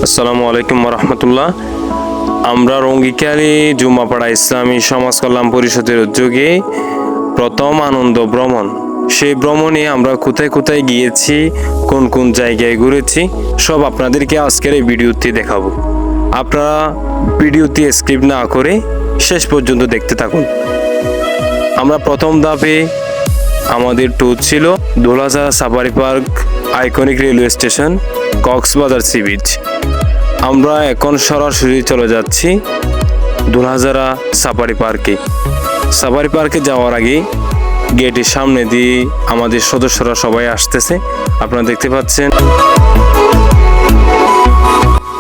আসসালামু আলাইকুম রহমতুল্লাহ। আমরা রঙ্গিকালী জুমাপাড়া ইসলামী সমাজ কল্যাণ পরিষদের উদ্যোগে প্রথম আনন্দ ভ্রমণ, সেই ভ্রমণে আমরা কোথায় কোথায় গিয়েছি, কোন কোন জায়গায় ঘুরেছি, সব আপনাদেরকে আজকের এই ভিডিওতে দেখাবো। আপনারা ভিডিওতে স্কিপ না করে শেষ পর্যন্ত দেখতে থাকুন। আমরা প্রথম ধাপে আমাদের ট্যুর ছিল Dulahazara safari park, iconic railway station, Cox's Bazar sea beach. আমরা এখন সরাসরি চলে যাচ্ছি দোলাজারা সাফারি পার্কে। সাফারি পার্কে যাওয়ার আগে গেটের সামনে দিয়ে আমাদের সদস্যরা সবাই আসতেছে, আপনারা দেখতে পাচ্ছেন।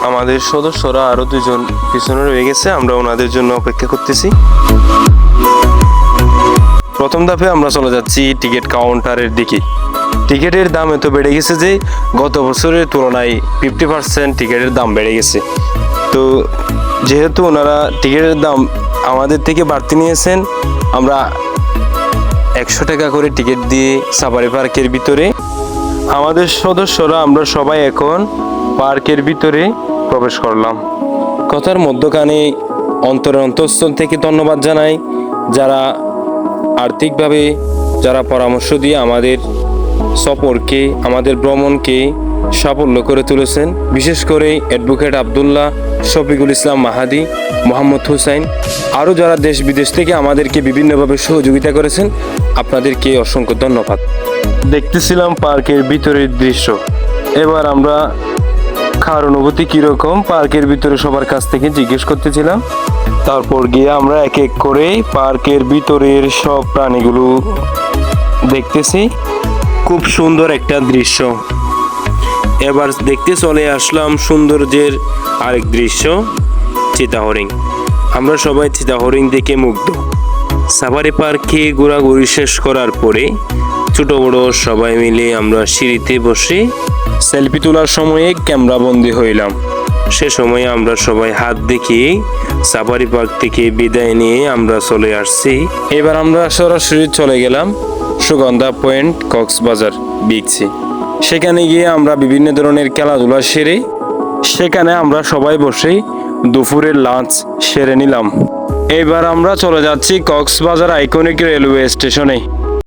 আমাদের সদস্যরা আরো দুজন পিছনে রয়ে গেছে, আমরা ওনাদের জন্য অপেক্ষা করতেছি। প্রথম ধাপে আমরা চলে যাচ্ছি টিকিট কাউন্টারের দিকে। টিকিটের দাম এত বেড়ে গেছে যে গত বছরের তুলনায় 50% টিকিটের দাম বেড়ে গেছে। তো যেহেতু ওনারা টিকিটের দাম আমাদের থেকে বাড়তি নিয়েছেন, আমরা 100 টাকা করে টিকিট দিয়ে সাফারি পার্কের ভিতরে আমাদের সদস্যরা আমরা সবাই এখন পার্কের ভিতরে প্রবেশ করলাম। কথার মধ্যখানে অন্তরের অন্তঃস্থল থেকে ধন্যবাদ জানাই যারা আর্থিকভাবে যারা পরামর্শ দিয়ে আমাদের সফরকে, আমাদের ভ্রমণকে সাফল্য করে তুলেছেন। বিশেষ করে অ্যাডভোকেট আব্দুল্লাহ, শফিকুল ইসলাম মাহাদি, মোহাম্মদ হুসাইন, আরও যারা দেশ বিদেশ থেকে আমাদেরকে বিভিন্নভাবে সহযোগিতা করেছেন, আপনাদেরকে অসংখ্য ধন্যবাদ। দেখতেছিলাম পার্কের ভিতরের দৃশ্য। এবার আমরা খাওয়ার অনুভূতি কীরকম পার্কের ভিতরে সবার কাছ থেকে জিজ্ঞেস করতেছিলাম। তারপর গিয়ে আমরা এক এক করে পার্কের ভিতরের সব প্রাণীগুলো দেখতেছি। খুব সুন্দর একটা দৃশ্য। এবার দেখতে চলে আসলাম সৌন্দর্যের আরেক দৃশ্য, চিতা হরিণ। আমরা সবাই চিতা হরিণ দেখে মুগ্ধ। সাফারি পার্কে ঘোরাঘুরি শেষ করার পরে ছোট বড় সবাই মিলে আমরা সিঁড়িতে বসে সেলফি তোলার সময়ে ক্যামেরা বন্দী হইলাম। সে সময় আমরা সবাই হাত দেখিয়ে সাফারি পার্ক থেকে বিদায় নিয়ে আমরা চলে আসছি। এবার আমরা সরাসরি চলে গেলাম সুগন্ধা পয়েন্ট, কক্সবাজার বিচে। সেখানে গিয়ে আমরা বিভিন্ন ধরনের খেলাধুলা সেরে সেখানে আমরা সবাই বসে দুপুরের লাঞ্চ সেরে নিলাম। এবার আমরা চলে যাচ্ছি কক্সবাজার আইকনিক রেলওয়ে স্টেশনে।